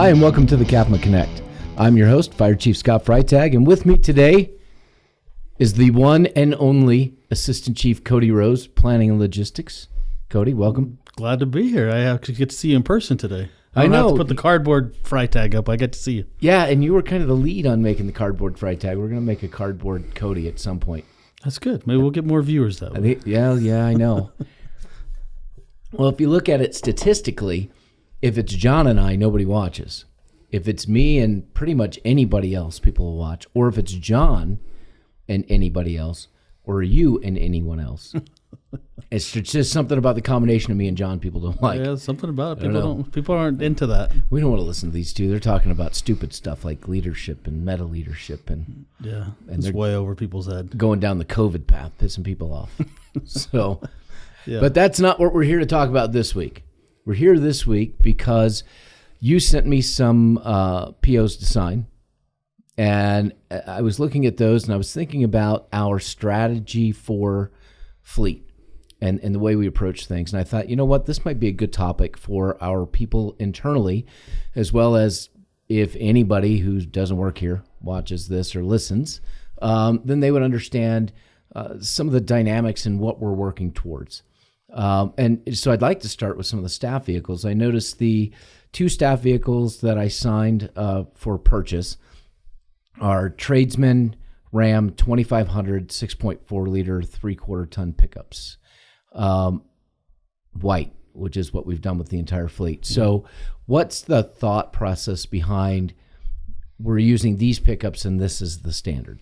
Hi, and welcome to the CAFMA Connect. I'm your host, Fire Chief Scott Freitag, and with me today is the one and only Assistant Chief Cody Rose, Planning and Logistics. Cody, welcome. Glad to be here. I actually get to see you in person today. I don't know. have to put the cardboard Freitag up. I get to see you. Yeah, and you were kind of the lead on making the cardboard Freitag. We're going to make a cardboard Cody at some point. That's good. Maybe we'll get more viewers that way. Yeah, I know. Well, if you look at it statistically, if it's John and I, nobody watches. If it's me and pretty much anybody else, people will watch. Or if it's John and anybody else, or you and anyone else. It's just something about the combination of me and John people don't like. Yeah, something about it. People aren't into that. We don't want to listen to these two. They're talking about stupid stuff like leadership and meta leadership. And it's way over people's head. Going down the COVID path, pissing people off. So, yeah. But that's not what we're here to talk about this week. We're here this week because you sent me some POs to sign, and I was looking at those, and I was thinking about our strategy for fleet and the way we approach things. And I thought, you know what, this might be a good topic for our people internally, as well as if anybody who doesn't work here watches this or listens, then they would understand some of the dynamics and what we're working towards. And so I'd like to start with some of the staff vehicles. I noticed the two staff vehicles that I signed for purchase are Tradesman Ram 2500 6.4 liter 3/4 ton pickups, white, which is what we've done with the entire fleet. So what's the thought process behind we're using these pickups and this is the standard?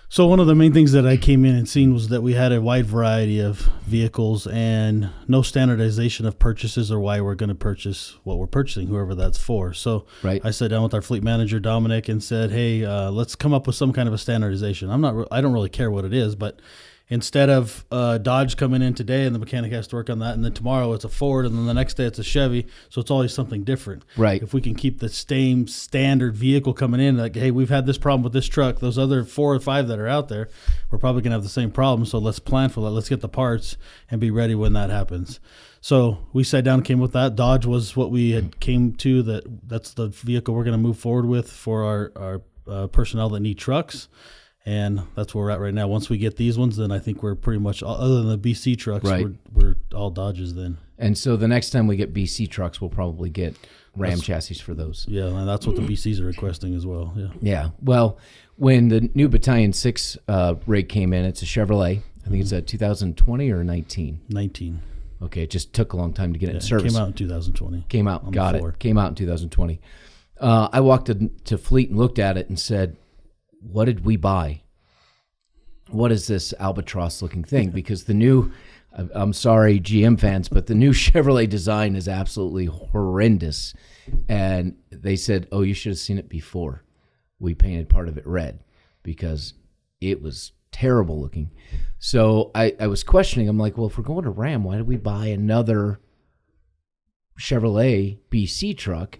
So one of the main things that I came in and seen was that we had a wide variety of vehicles and no standardization of purchases or why we're going to purchase what we're purchasing, whoever that's for. So right. I sat down with our fleet manager, Dominic, and said, hey, let's come up with some kind of a standardization. I don't really care what it is, but instead of Dodge coming in today and the mechanic has to work on that, and then tomorrow it's a Ford, and then the next day it's a Chevy, so it's always something different. Right. If we can keep the same standard vehicle coming in, like, hey, we've had this problem with this truck, those other 4 or 5 that are out there, we're probably going to have the same problem, so let's plan for that. Let's get the parts and be ready when that happens. So we sat down and came with that. Dodge was what we had came to, that's the vehicle we're going to move forward with for our personnel that need trucks. And that's where we're at right now. Once we get these ones, then I think we're pretty much, other than the BC trucks, right. we're all Dodges then. And so the next time we get BC trucks, we'll probably get Ram chassis for those. Yeah, and that's what the BCs are requesting as well. Yeah. Yeah. Well, when the new Battalion 6 rig came in, it's a Chevrolet. I think it's a 2020 or 19? 19. Okay, it just took a long time to get it in service. It came out in 2020. Came out in 2020. I walked to Fleet and looked at it and said, what did we buy? What is this albatross-looking thing? Because the new, I'm sorry, GM fans, but the new Chevrolet design is absolutely horrendous. And they said, oh, you should have seen it before. We painted part of it red because it was terrible looking. So I was questioning. I'm like, well, if we're going to Ram, why did we buy another Chevrolet BC truck?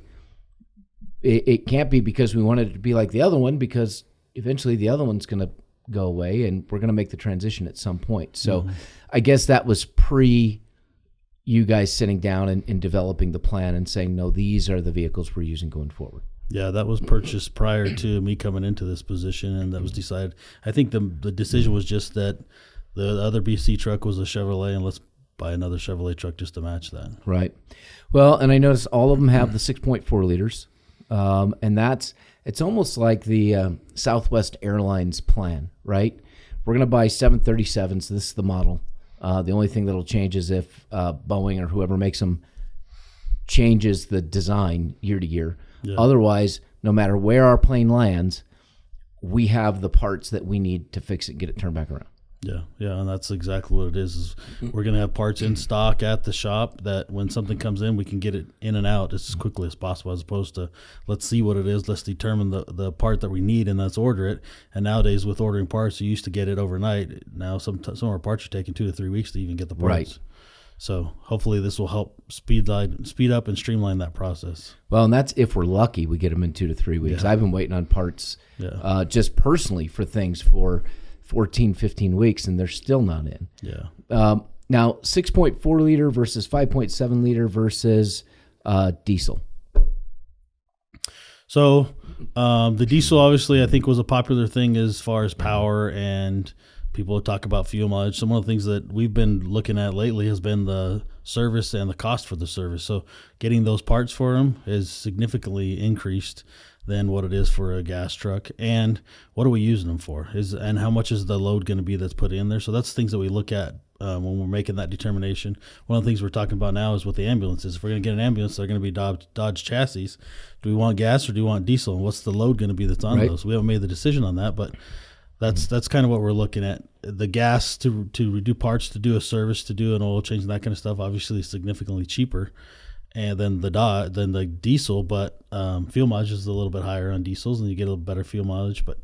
It can't be because we wanted it to be like the other one, because eventually the other one's going to go away and we're going to make the transition at some point. So I guess that was pre you guys sitting down and developing the plan and saying, no, these are the vehicles we're using going forward. Yeah, that was purchased prior to me coming into this position, and that was decided. I think the decision was just that the other BC truck was a Chevrolet, and let's buy another Chevrolet truck just to match that. Right. Well, and I noticed all of them have the 6.4 liters, and it's almost like the Southwest Airlines plan, right? We're going to buy 737s. This is the model. The only thing that'll change is if Boeing or whoever makes them changes the design year to year. Yeah. Otherwise, no matter where our plane lands, we have the parts that we need to fix it and get it turned back around. Yeah, and that's exactly what it is we're going to have parts in stock at the shop that when something comes in, we can get it in and out as quickly as possible, as opposed to let's see what it is, let's determine the part that we need, and let's order it. And nowadays with ordering parts, you used to get it overnight. Now some of our parts are taking 2 to 3 weeks to even get the parts. Right. So hopefully this will help speed up and streamline that process. Well, and that's if we're lucky, we get them in 2 to 3 weeks. Yeah. I've been waiting on parts just personally for things for 14, 15 weeks, and they're still not in. Yeah. Now, 6.4 liter versus 5.7 liter versus diesel. So the diesel, obviously, I think was a popular thing as far as power, and people talk about fuel mileage. Some of the things that we've been looking at lately has been the service and the cost for the service. So getting those parts for them is significantly increased than what it is for a gas truck. And what are we using them for? And how much is the load going to be that's put in there? So that's things that we look at when we're making that determination. One of the things we're talking about now is with the ambulances. If we're going to get an ambulance, they're going to be Dodge chassis. Do we want gas or do we want diesel? And what's the load going to be that's on those? We haven't made the decision on that, but that's kind of what we're looking at. The gas to redo parts, to do a service, to do an oil change, and that kind of stuff, obviously is significantly cheaper and then the diesel, but fuel mileage is a little bit higher on diesels, and you get a little better fuel mileage. But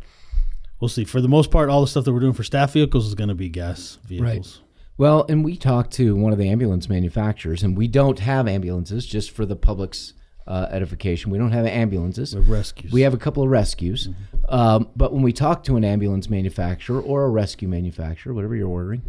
we'll see. For the most part, all the stuff that we're doing for staff vehicles is going to be gas vehicles. Right. Well, and we talked to one of the ambulance manufacturers, and we don't have ambulances, just for the public's edification. We don't have ambulances. We have rescues. We have a couple of rescues. But when we talk to an ambulance manufacturer or a rescue manufacturer, whatever you're ordering,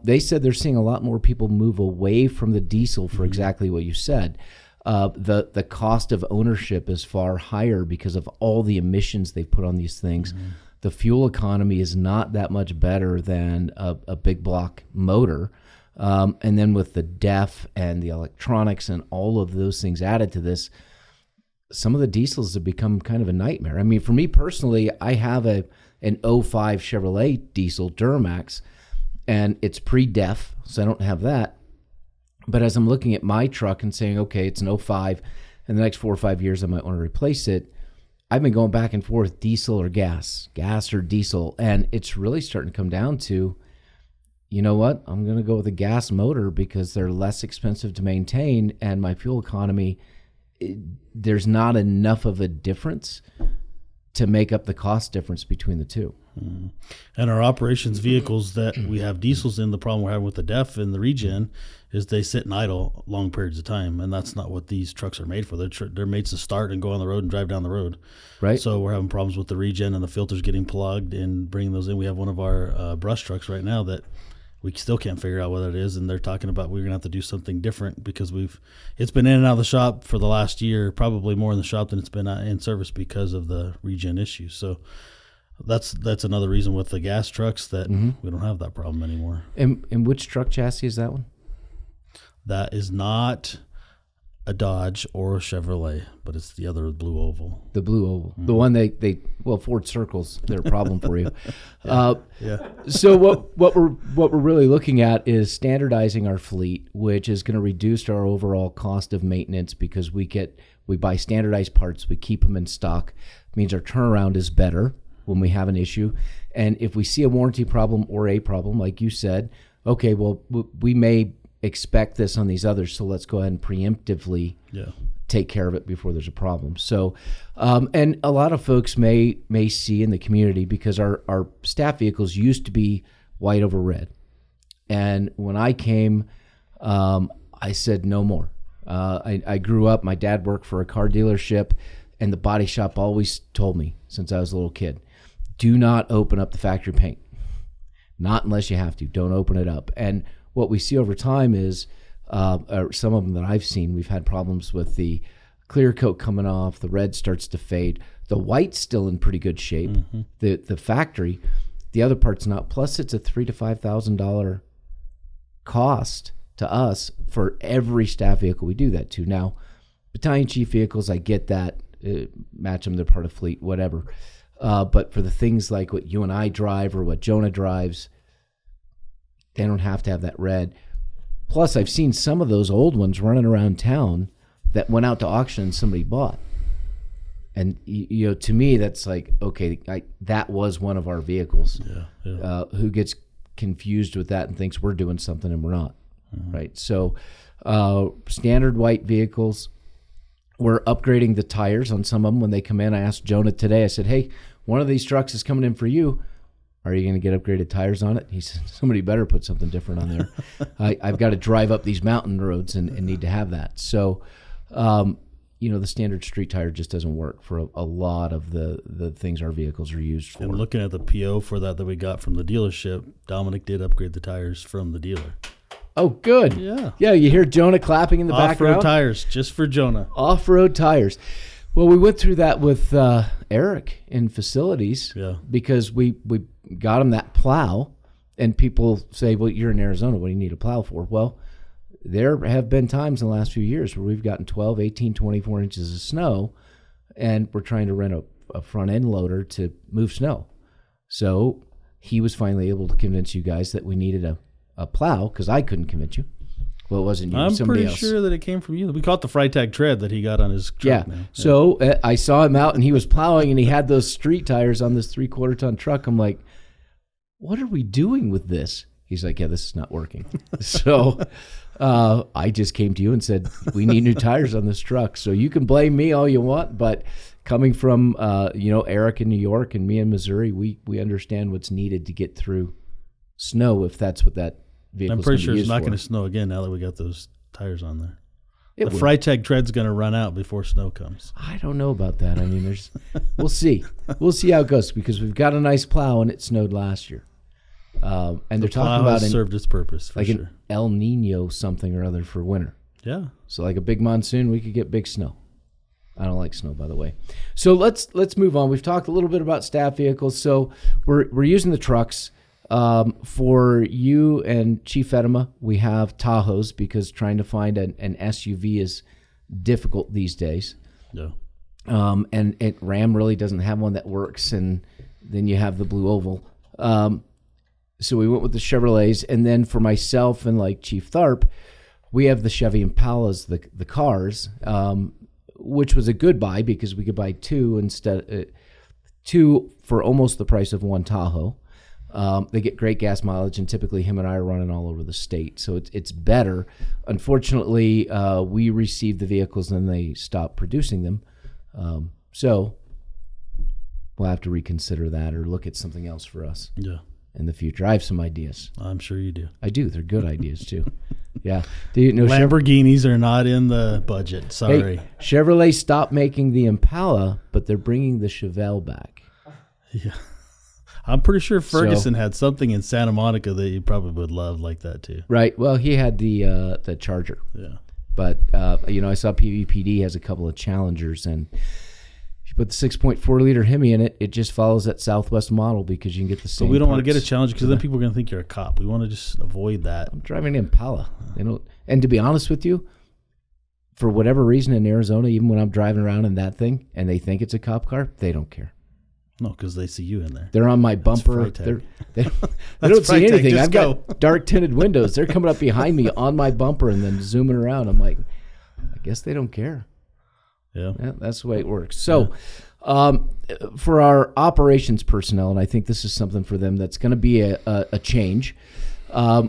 they said they're seeing a lot more people move away from the diesel for exactly what you said. The cost of ownership is far higher because of all the emissions they've put on these things. The fuel economy is not that much better than a big block motor. And then with the DEF and the electronics and all of those things added to this, some of the diesels have become kind of a nightmare. I mean, for me personally, I have an '05 Chevrolet diesel Duramax, and it's pre-DEF, so I don't have that. But as I'm looking at my truck and saying, okay, it's an '05, in the next 4 or 5 years I might want to replace it, I've been going back and forth, diesel or gas or diesel, and it's really starting to come down to, you know what, I'm going to go with a gas motor because they're less expensive to maintain, and my fuel economy, there's not enough of a difference to make up the cost difference between the two. And our operations vehicles that we have diesels in, the problem we're having with the DEF and the regen is they sit and idle long periods of time, and that's not what these trucks are made for. They're made to start and go on the road and drive down the road. Right. So we're having problems with the regen and the filters getting plugged and bringing those in. We have one of our brush trucks right now that we still can't figure out what it is, and they're talking about we're going to have to do something different because it's been in and out of the shop for the last year, probably more in the shop than it's been in service because of the regen issues. So that's another reason with the gas trucks that we don't have that problem anymore. And which truck chassis is that one? That is not a Dodge or a Chevrolet, but it's the other blue oval. The blue oval. The one well, Ford Circles, they're a problem for you. Yeah. So what we're really looking at is standardizing our fleet, which is going to reduce our overall cost of maintenance because we buy standardized parts, we keep them in stock. It means our turnaround is better when we have an issue. And if we see a warranty problem or a problem, like you said, okay, well, we may expect this on these others, so let's go ahead and preemptively take care of it before there's a problem. So, and a lot of folks may see in the community, because our staff vehicles used to be white over red. And when I came, I said no more. I grew up, my dad worked for a car dealership, and the body shop always told me since I was a little kid, do not open up the factory paint. Not unless you have to. Don't open it up. And what we see over time is some of them that I've seen, we've had problems with the clear coat coming off, the red starts to fade, the white's still in pretty good shape. The factory, the other part's not. Plus, it's a $3,000 to $5,000 cost to us for every staff vehicle we do that to. Now, battalion chief vehicles, I get that, match them, they're part of fleet, whatever. But for the things like what you and I drive or what Jonah drives, they don't have to have that red. Plus, I've seen some of those old ones running around town that went out to auction and somebody bought. And, you know, to me, that's like, okay, that was one of our vehicles. Who gets confused with that and thinks we're doing something and we're not, right? So standard white vehicles, we're upgrading the tires on some of them when they come in. I asked Jonah today, I said, hey, one of these trucks is coming in for you. Are you going to get upgraded tires on it? He said, somebody better put something different on there. I've got to drive up these mountain roads and need to have that. So, you know, the standard street tire just doesn't work for a lot of the things our vehicles are used for. And looking at the PO for that we got from the dealership, Dominic did upgrade the tires from the dealer. Oh, good. Yeah, you hear Jonah clapping in the background? Off-road tires, just for Jonah. Off-road tires. Well, we went through that with Eric in facilities because we got him that plow, and people say, well, you're in Arizona. What do you need a plow for? Well, there have been times in the last few years where we've gotten 12, 18, 24 inches of snow, and we're trying to rent a front end loader to move snow. So he was finally able to convince you guys that we needed a plow because I couldn't convince you. Well, it wasn't you. I'm somebody pretty else. Sure that it came from you. We caught the Freitag tread that he got on his truck. Yeah. Now. So I saw him out, and he was plowing, and he had those street tires on this 3/4 ton truck. I'm like, what are we doing with this? He's like, yeah, this is not working. So I just came to you and said, we need new tires on this truck. So you can blame me all you want, but coming from Eric in New York and me in Missouri, we understand what's needed to get through snow if that's what that vehicle. I'm pretty sure it's not going to snow again now that we got those tires on there. The will. Freitag tread's going to run out before snow comes. I don't know about that. I mean, we'll see. We'll see how it goes because we've got a nice plow and it snowed last year. And they're talking about served its purpose for sure. An El Nino something or other for winter. Yeah. So like a big monsoon, we could get big snow. I don't like snow, by the way. So let's move on. We've talked a little bit about staff vehicles. So we're using the trucks. For you and Chief Edema, we have Tahoes because trying to find an SUV is difficult these days. Yeah. And Ram really doesn't have one that works, and then you have the Blue Oval. So we went with the Chevrolets, and then for myself and like Chief Tharp, we have the Chevy Impalas, the cars, which was a good buy because we could buy two for almost the price of one Tahoe. They get great gas mileage, and typically him and I are running all over the state, so it's better. Unfortunately, we received the vehicles and they stopped producing them, so we'll have to reconsider that or look at something else for us in the future. I have some ideas. I'm sure you do. I do. They're good ideas too. Yeah. Do you know Lamborghinis are not in the budget. Sorry. Hey, Chevrolet stopped making the Impala, but they're bringing the Chevelle back. Yeah. I'm pretty sure Ferguson had something in Santa Monica that you probably would love like that too. Right. Well, he had the Charger. Yeah. But I saw PVPD has a couple of Challengers, and if you put the 6.4 liter Hemi in it, it just follows that Southwest model because you can get the same. But we don't want to get a Challenger because then people are going to think you're a cop. We want to just avoid that. I'm driving an Impala. And to be honest with you, for whatever reason in Arizona, even when I'm driving around in that thing and they think it's a cop car, they don't care. No, because they see you in there. They're on my bumper. They don't see anything. I've got dark tinted windows. They're coming up behind me on my bumper and then zooming around. I'm like, I guess they don't care. Yeah, that's the way it works. So for our operations personnel, and I think this is something for them that's going to be a change,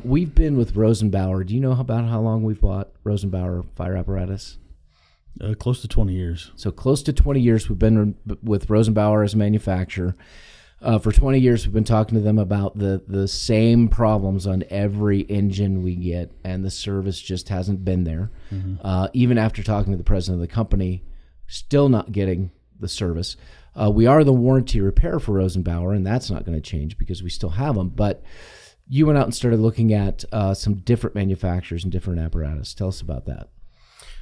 we've been with Rosenbauer. Do you know about how long we've bought Rosenbauer fire apparatus? Close to 20 years. So close to 20 years we've been with Rosenbauer as a manufacturer. For 20 years we've been talking to them about the same problems on every engine we get, and the service just hasn't been there. Mm-hmm. Even after talking to the president of the company, still not getting the service. We are the warranty repair for Rosenbauer, and that's not going to change because we still have them. But you went out and started looking at some different manufacturers and different apparatus. Tell us about that.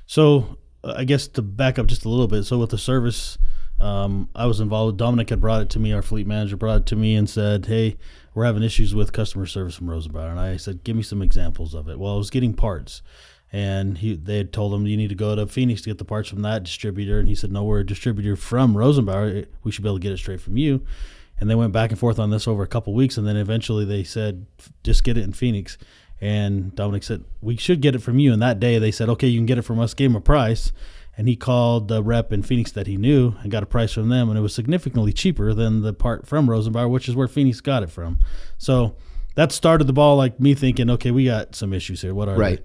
So I guess to back up just a little bit. So with the service, I was involved. Dominic had brought it to me. Our fleet manager brought it to me and said, hey, we're having issues with customer service from Rosenbauer. And I said, give me some examples of it. Well, I was getting parts. And they had told him, you need to go to Phoenix to get the parts from that distributor. And he said, no, we're a distributor from Rosenbauer. We should be able to get it straight from you. And they went back and forth on this over a couple of weeks. And then eventually they said, just get it in Phoenix. And Dominic said, we should get it from you. And that day they said, okay, you can get it from us, gave him a price. And he called the rep in Phoenix that he knew and got a price from them. And it was significantly cheaper than the part from Rosenbauer, which is where Phoenix got it from. So that started the ball, like me thinking, okay, we got some issues here. What are they?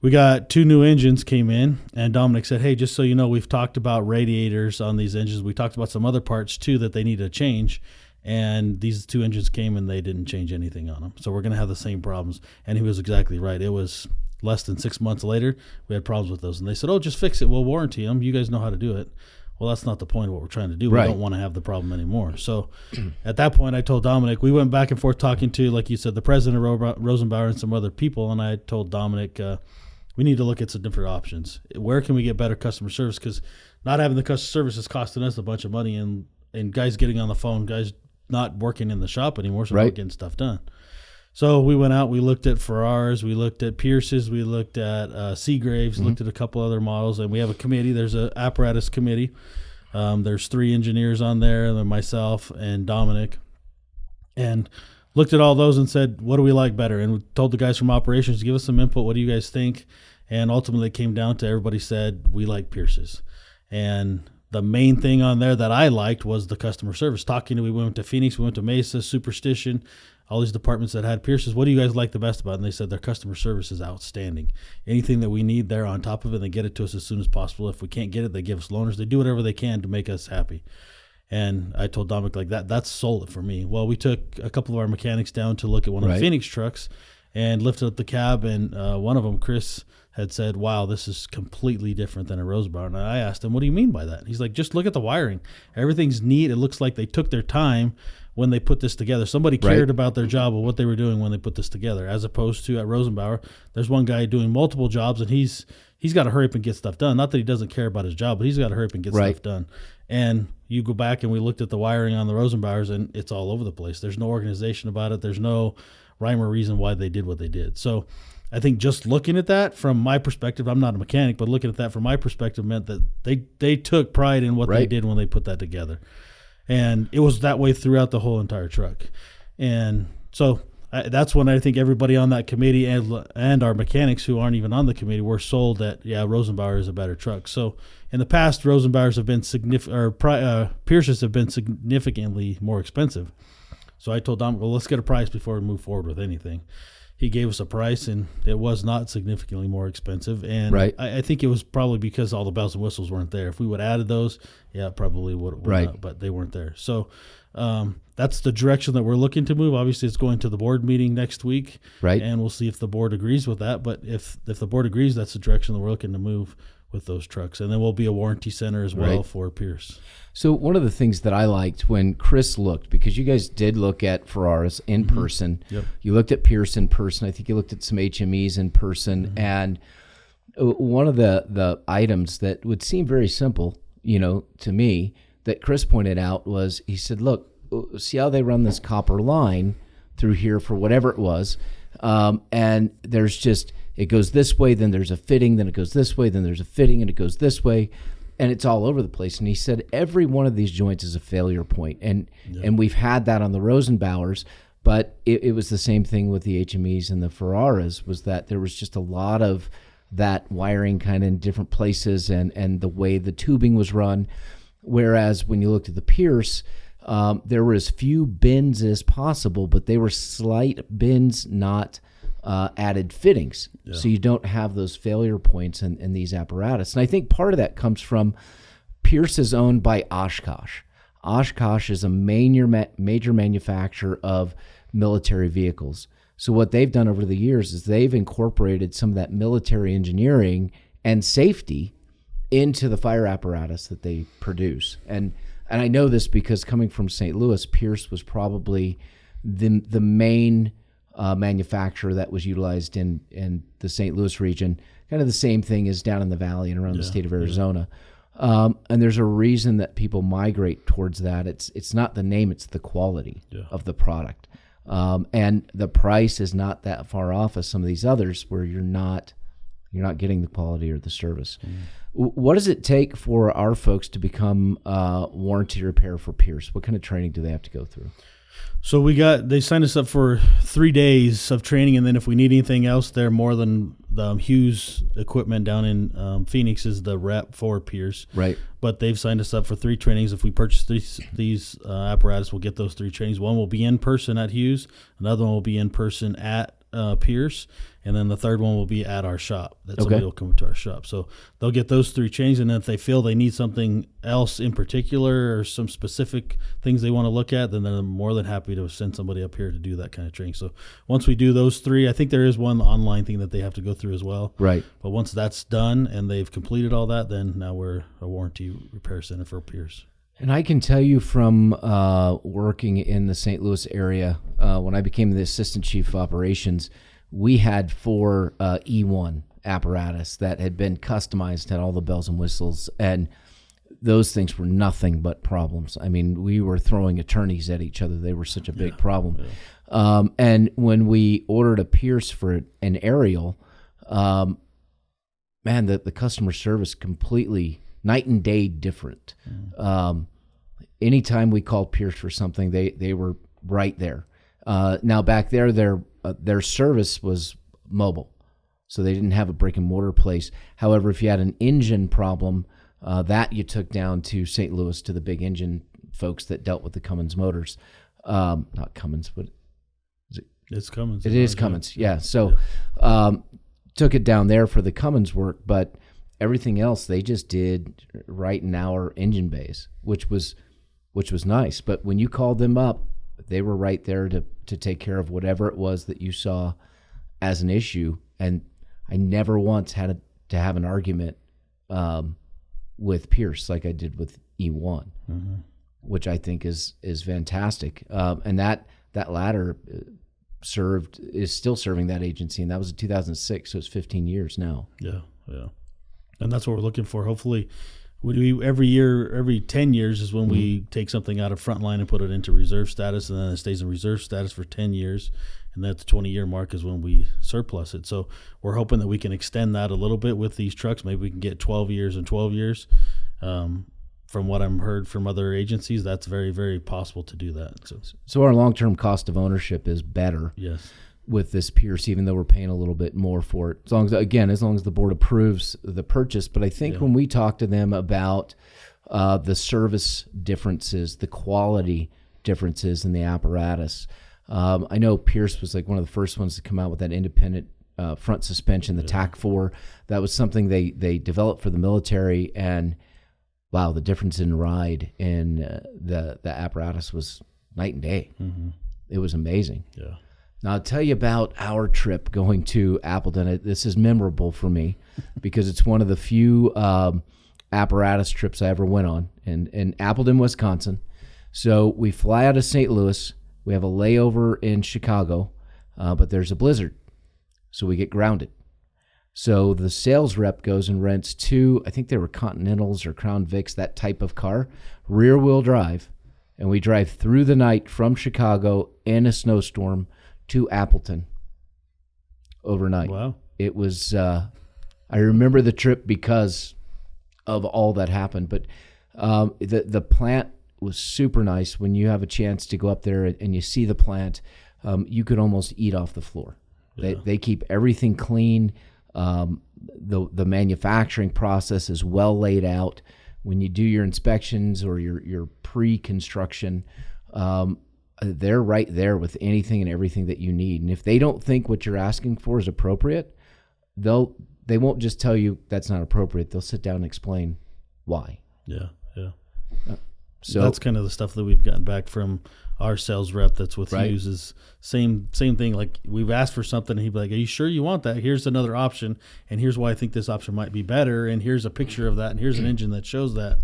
We got 2 new engines came in, and Dominic said, hey, just so you know, we've talked about radiators on these engines. We talked about some other parts, too, that they need to change. And these 2 engines came and they didn't change anything on them. So we're going to have the same problems. And he was exactly right. It was less than 6 months later, we had problems with those. And they said, oh, just fix it. We'll warranty them. You guys know how to do it. Well, that's not the point of what we're trying to do. We don't want to have the problem anymore. So at that point, I told Dominic, we went back and forth talking to, like you said, the president of Rosenbauer and some other people. And I told Dominic, we we need to look at some different options. Where can we get better customer service? Because not having the customer service is costing us a bunch of money, and guys getting on the phone, guys not working in the shop anymore, so not getting stuff done. So we went out, we looked at Ferraris, we looked at Pierce's, we looked at Seagraves, looked at a couple other models, and we have a committee. There's an apparatus committee. There's 3 engineers on there, and then myself and Dominic, and looked at all those and said, what do we like better? And we told the guys from operations, give us some input. What do you guys think? And ultimately it came down to everybody said, we like Pierce's. And the main thing on there that I liked was the customer service. We went to Phoenix, we went to Mesa, Superstition, all these departments that had Pierce's. What do you guys like the best about it? And they said their customer service is outstanding. Anything that we need, they're on top of it. They get it to us as soon as possible. If we can't get it, they give us loaners. They do whatever they can to make us happy. And I told Dominic like that's sold it for me. Well, we took a couple of our mechanics down to look at one of the Phoenix trucks and lifted up the cab. And one of them, Chris, had said, wow, this is completely different than a Rosebauer. And I asked him, what do you mean by that? He's like, just look at the wiring. Everything's neat. It looks like they took their time when they put this together. Somebody cared about their job or what they were doing when they put this together, as opposed to at Rosenbauer, there's one guy doing multiple jobs, and he's got to hurry up and get stuff done. Not that he doesn't care about his job, but he's got to hurry up and get stuff done. And you go back and we looked at the wiring on the Rosenbauers, and it's all over the place. There's no organization about it. There's no rhyme or reason why they did what they did. So I think just looking at that from my perspective, I'm not a mechanic, but looking at that from my perspective meant that they took pride in what they did when they put that together. And it was that way throughout the whole entire truck. And so that's when I think everybody on that committee and our mechanics who aren't even on the committee were sold that, Rosenbauer is a better truck. So in the past, Rosenbauers have been Pierce's have been significantly more expensive. So I told Dom, well, let's get a price before we move forward with anything. He gave us a price, and it was not significantly more expensive. And I think it was probably because all the bells and whistles weren't there. If we would have added those, it probably would have, but they weren't there. So that's the direction that we're looking to move. Obviously, it's going to the board meeting next week, and we'll see if the board agrees with that. But if the board agrees, that's the direction that we're looking to move with those trucks. And then we'll be a warranty center as well for Pierce. So one of the things that I liked when Chris looked, because you guys did look at Ferraris in person, you looked at Pierce in person. I think you looked at some HMEs in person. And one of the items that would seem very simple, to me, that Chris pointed out was, he said, look, see how they run this copper line through here for whatever it was. And there's just, it goes this way, then there's a fitting, then it goes this way, then there's a fitting, and it goes this way. And it's all over the place. And he said every one of these joints is a failure point. And we've had that on the Rosenbauers, but it was the same thing with the HMEs and the Ferraris, was that there was just a lot of that wiring kind of in different places and the way the tubing was run. Whereas when you looked at the Pierce, there were as few bends as possible, but they were slight bends, not added fittings. So you don't have those failure points in these apparatus. And I think part of that comes from Pierce is owned by Oshkosh. Oshkosh is a major manufacturer of military vehicles. So what they've done over the years is they've incorporated some of that military engineering and safety into the fire apparatus that they produce. And I know this because coming from St. Louis, Pierce was probably the main manufacturer that was utilized in the St. Louis region. Kind of the same thing as down in the valley and around the state of Arizona. And there's a reason that people migrate towards that. It's not the name, it's the quality of the product. And the price is not that far off as some of these others where you're not getting the quality or the service. What does it take for our folks to become warranty repair for Pierce? What kind of training do they have to go through? So they signed us up for 3 days of training, and then if we need anything else, they're more than the Hughes equipment down in Phoenix is the rep for Pierce. Right. But they've signed us up for 3 trainings. If we purchase these apparatus, we'll get those 3 trainings. One will be in person at Hughes, another one will be in person at Pierce, and then the third one will be at our shop. Somebody will come to our shop. So they'll get those 3 trainings, and then if they feel they need something else in particular or some specific things they want to look at, then they're more than happy to send somebody up here to do that kind of training. So once we do those 3, I think there is one online thing that they have to go through as well. Right. But once that's done and they've completed all that, then now we're a warranty repair center for Pierce. And I can tell you from working in the St. Louis area, when I became the assistant chief of operations, we had 4 E1 apparatus that had been customized, had all the bells and whistles, and those things were nothing but problems. I mean, we were throwing attorneys at each other. They were such a big problem. Yeah. And when we ordered a Pierce for an aerial, man, the customer service completely night and day different. Anytime we called Pierce for something, they were right there. Now back there, their service was mobile, so they didn't have a brick and mortar place. However, if you had an engine problem, that you took down to St. Louis to the big engine folks that dealt with the Cummins motors. Not Cummins, but it's Cummins. It is Cummins, yeah. So took it down there for the Cummins work, but everything else they just did right in our engine bays, which was nice. But when you called them up, they were right there to take care of whatever it was that you saw as an issue. And I never once had to have an argument with Pierce like I did with E1, which I think is fantastic. And that ladder is still serving that agency, and that was in 2006, so it's 15 years now. Yeah. And that's what we're looking for. Hopefully, every 10 years is when we take something out of frontline and put it into reserve status, and then it stays in reserve status for 10 years. And that the 20-year mark is when we surplus it. So we're hoping that we can extend that a little bit with these trucks. Maybe we can get 12 years and 12 years. From what I've heard from other agencies, that's very, very possible to do that. So our long-term cost of ownership is better. Yes. With this Pierce, even though we're paying a little bit more for it, as long as the board approves the purchase. But I think when we talk to them about the service differences, the quality differences in the apparatus, I know Pierce was like one of the first ones to come out with that independent front suspension, the TAC-4. That was something they developed for the military, and wow, the difference in ride in the apparatus was night and day. It was amazing. Yeah. Now, I'll tell you about our trip going to Appleton. This is memorable for me because it's one of the few apparatus trips I ever went on in Appleton, Wisconsin. So we fly out of St. Louis. We have a layover in Chicago, but there's a blizzard, so we get grounded. So the sales rep goes and rents two, I think they were Continentals or Crown Vics, that type of car, rear-wheel drive, and we drive through the night from Chicago in a snowstorm to Appleton overnight. Wow. It was, I remember the trip because of all that happened, but the plant was super nice. When you have a chance to go up there and you see the plant, you could almost eat off the floor. Yeah. They keep everything clean. The manufacturing process is well laid out. When you do your inspections or your pre-construction, they're right there with anything and everything that you need. And if they don't think what you're asking for is appropriate, they won't just tell you that's not appropriate. They'll sit down and explain why. Yeah. So that's kind of the stuff that we've gotten back from our sales rep that's with Hughes is same thing. Like we've asked for something and he'd be like, are you sure you want that? Here's another option. And here's why I think this option might be better. And here's a picture of that. And here's an engine that shows that.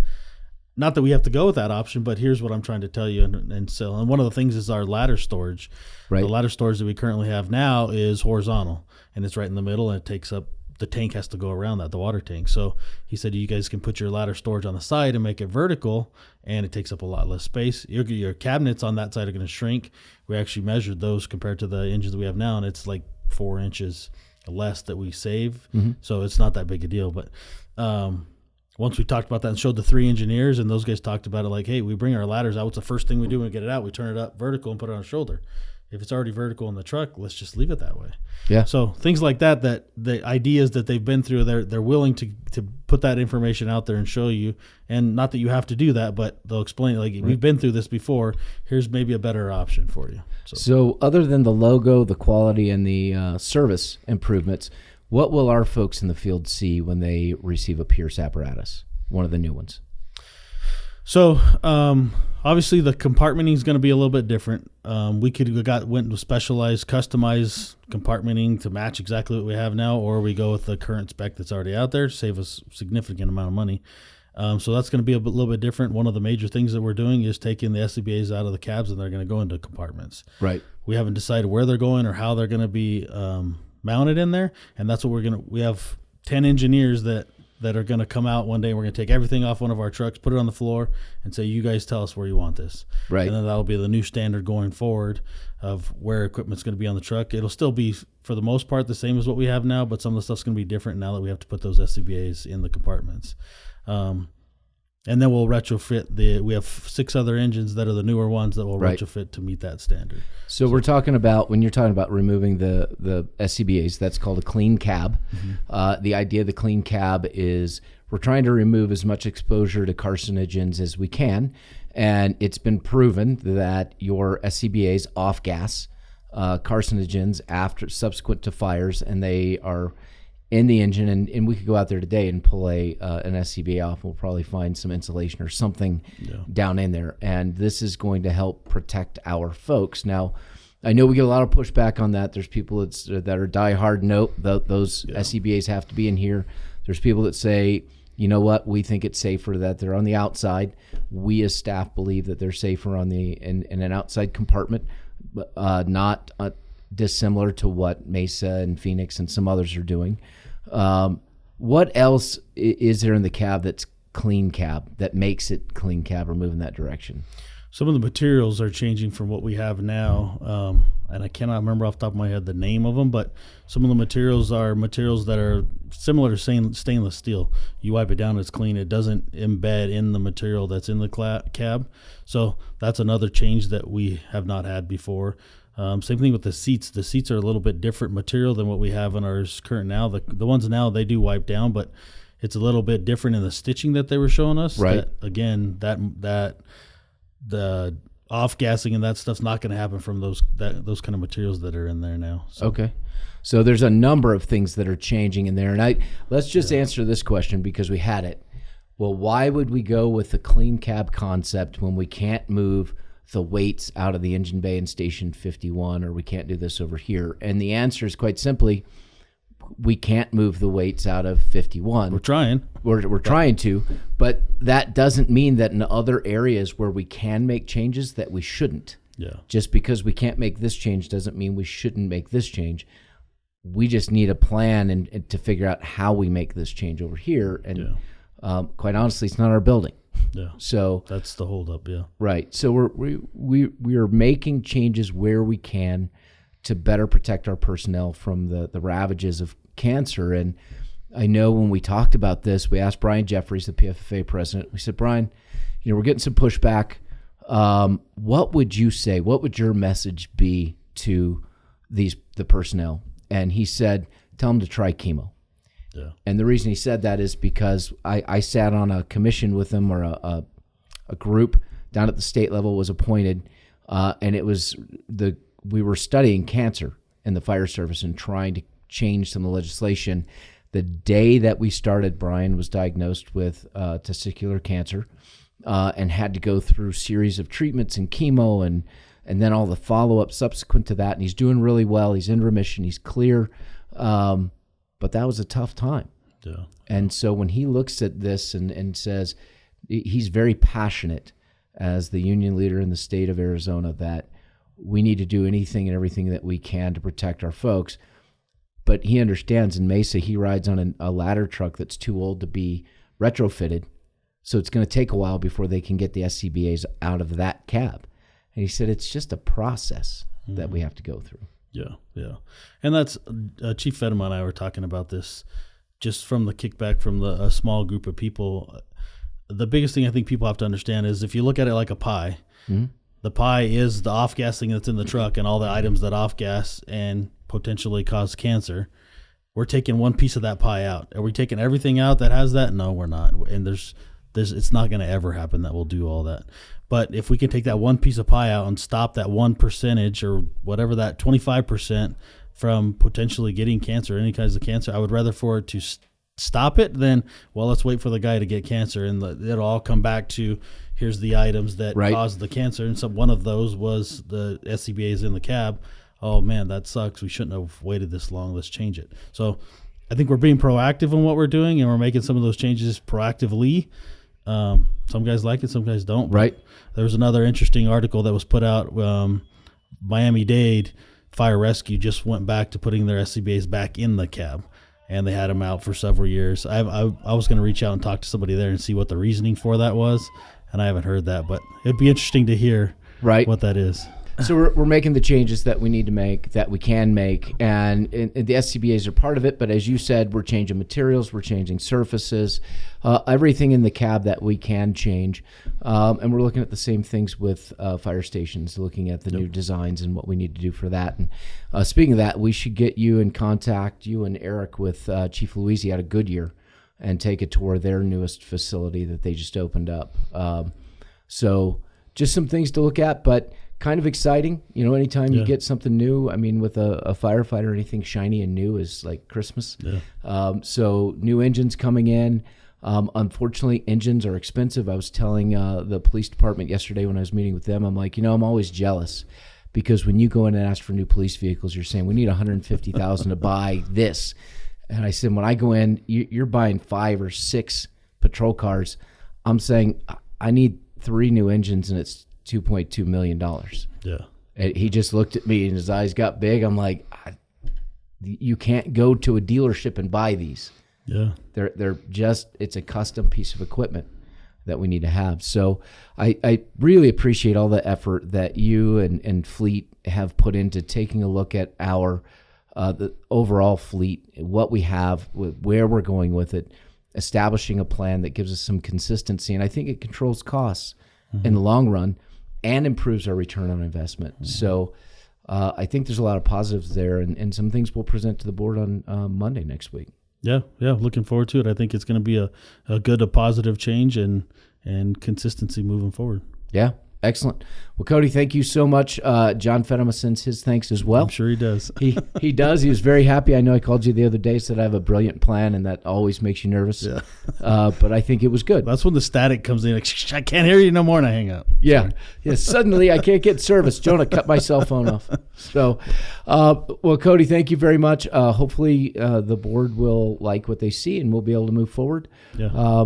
Not that we have to go with that option, but here's what I'm trying to tell you and sell. And one of the things is our ladder storage. Right. The ladder storage that we currently have now is horizontal and it's right in the middle and it takes up, the tank has to go around that, the water tank. So he said, you guys can put your ladder storage on the side and make it vertical, and it takes up a lot less space. Your cabinets on that side are going to shrink. We actually measured those compared to the engines that we have now, and it's like 4 inches less that we save. Mm-hmm. So it's not that big a deal. But once we talked about that and showed the 3 engineers, and those guys talked about it like, hey, we bring our ladders out. What's the first thing we do when we get it out? We turn it up vertical and put it on our shoulder. If it's already vertical in the truck, let's just leave it that way. Yeah. So things like that the ideas that they've been through, they're willing to put that information out there and show you. And not that you have to do that, but they'll explain, like, we've been through this before. Here's maybe a better option for you. So other than the logo, the quality, and the service improvements, what will our folks in the field see when they receive a Pierce apparatus, one of the new ones? So obviously the compartmenting is going to be a little bit different. We could went with specialized, customized compartmenting to match exactly what we have now, or we go with the current spec that's already out there to save us a significant amount of money. So that's going to be a little bit different. One of the major things that we're doing is taking the SCBAs out of the cabs and they're going to go into compartments. Right. We haven't decided where they're going or how they're going to be mounted in there, and that's what we have 10 engineers that are going to come out one day. We're going to take everything off one of our trucks, put it on the floor, and say, you guys tell us where you want this. Right. And then that'll be the new standard going forward of where equipment's going to be on the truck. It'll still be, for the most part, the same as what we have now, but some of the stuff's going to be different now that we have to put those SCBAs in the compartments. And then we'll retrofit we have 6 other engines that are the newer ones that will retrofit to meet that standard. So we're talking about, when you're talking about removing the SCBAs, that's called a clean cab. Mm-hmm. The idea of the clean cab is we're trying to remove as much exposure to carcinogens as we can. And it's been proven that your SCBAs off gas carcinogens subsequent to fires, and they are in the engine, and we could go out there today and pull an SCBA off. We'll probably find some insulation or something down in there, and this is going to help protect our folks. Now, I know we get a lot of pushback on that. There's people that are diehard. No, those SCBAs have to be in here. There's people that say, you know what, we think it's safer that they're on the outside. We as staff believe that they're safer in an outside compartment, not dissimilar to what Mesa and Phoenix and some others are doing. What else is there in the cab that's clean cab, that makes it clean cab, or move in that direction? Some of the materials are changing from what we have now, and I cannot remember off the top of my head the name of them, but some of the materials are materials that are similar to stainless steel. You wipe it down, it's clean. It doesn't embed in the material that's in the cab. So that's another change that we have not had before. Same thing with the seats. The seats are a little bit different material than what we have in ours current now. The ones now, they do wipe down, but it's a little bit different in the stitching that they were showing us. Right. The off-gassing and that stuff's not going to happen from those kind of materials that are in there now. So. Okay. So there's a number of things that are changing in there. And let's just answer this question because we had it. Well, why would we go with the clean cab concept when we can't move the weights out of the engine bay in station 51, or we can't do this over here? And the answer is quite simply, we can't move the weights out of 51. We're trying. We're trying to, but that doesn't mean that in other areas where we can make changes that we shouldn't. Yeah. Just because we can't make this change doesn't mean we shouldn't make this change. We just need a plan and to figure out how we make this change over here. And quite honestly, it's not our building. Yeah. So that's the holdup. Yeah. Right. So we are making changes where we can to better protect our personnel from the ravages of cancer. And I know when we talked about this, we asked Brian Jeffries, the PFFA president. We said, Brian, we're getting some pushback. What would you say? What would your message be to the personnel? And he said, tell them to try chemo. Yeah. And the reason he said that is because I sat on a commission with him, or a group down at the state level was appointed, and it was we were studying cancer in the fire service and trying to change some of the legislation. The day that we started, Brian was diagnosed with testicular cancer and had to go through a series of treatments and chemo and then all the follow-up subsequent to that. And he's doing really well. He's in remission. He's clear. But that was a tough time. Yeah. And so when he looks at this and says, he's very passionate as the union leader in the state of Arizona that we need to do anything and everything that we can to protect our folks. But he understands in Mesa, he rides on a ladder truck that's too old to be retrofitted. So it's going to take a while before they can get the SCBAs out of that cab. And he said, it's just a process that we have to go through. Yeah, yeah. And that's Chief Fedema and I were talking about this just from the kickback from a small group of people. The biggest thing I think people have to understand is if you look at it like a pie, the pie is the off-gassing that's in the truck and all the items that off-gas and potentially cause cancer. We're taking one piece of that pie out. Are we taking everything out that has that? No, we're not. And it's not going to ever happen that we'll do all that. But if we can take that one piece of pie out and stop that 1% or whatever, that 25% from potentially getting cancer, any kinds of cancer, I would rather for it to stop it than, well, let's wait for the guy to get cancer. And it'll all come back to, here's the items that caused the cancer. And so one of those was the SCBAs in the cab. Oh, man, that sucks. We shouldn't have waited this long. Let's change it. So I think we're being proactive in what we're doing, and we're making some of those changes proactively. Some guys like it, some guys don't. Right. There was another interesting article that was put out. Miami-Dade fire rescue just went back to putting their SCBAs back in the cab, and they had them out for several years. I was going to reach out and talk to somebody there and see what the reasoning for that was, and I haven't heard that, but it'd be interesting to hear what that is. So we're making the changes that we need to make, that we can make, and the SCBAs are part of it. But as you said, we're changing materials, we're changing surfaces, everything in the cab that we can change. And we're looking at the same things with fire stations, looking at the new designs and what we need to do for that. And speaking of that, we should get you in contact, you and Eric, with Chief Louisi out of Goodyear, and take a tour of their newest facility that they just opened up. So just some things to look at, but kind of exciting. Anytime you get something new, I mean, with a firefighter, anything shiny and new is like Christmas. So new engines coming in. Unfortunately, engines are expensive. I was telling the police department yesterday when I was meeting with them, I'm like, I'm always jealous, because when you go in and ask for new police vehicles, you're saying we need $150,000 to buy this. And I said, when I go in, you're buying 5 or 6 patrol cars. I'm saying I need 3 new engines, and it's $2.2 million. Yeah. And he just looked at me and his eyes got big. I'm like, you can't go to a dealership and buy these. Yeah. They're just, it's a custom piece of equipment that we need to have. So I really appreciate all the effort that you and Fleet have put into taking a look at our the overall fleet, what we have, where we're going with it, establishing a plan that gives us some consistency. And I think it controls costs in the long run and improves our return on investment. So I think there's a lot of positives there, and some things we'll present to the board on Monday next week. Yeah, looking forward to it. I think it's going to be a positive change and consistency moving forward. Yeah, excellent. Well, Cody, thank you so much. John Fenema sends his thanks as well. I'm sure he does. He does. He was very happy. I know I called you the other day, said I have a brilliant plan, and that always makes you nervous. Yeah. But I think it was good. That's when the static comes in. Like, I can't hear you no more, and I hang up. Yeah. Suddenly I can't get service. Jonah cut my cell phone off. So, well, Cody, thank you very much. Hopefully the board will like what they see, and we'll be able to move forward. Yeah.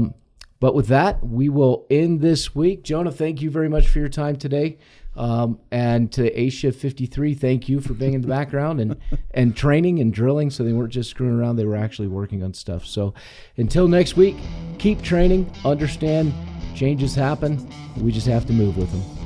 But with that, we will end this week. Jonah, thank you very much for your time today. And to A-Shift 53, thank you for being in the background and training and drilling, so they weren't just screwing around. They were actually working on stuff. So until next week, keep training, understand changes happen. We just have to move with them.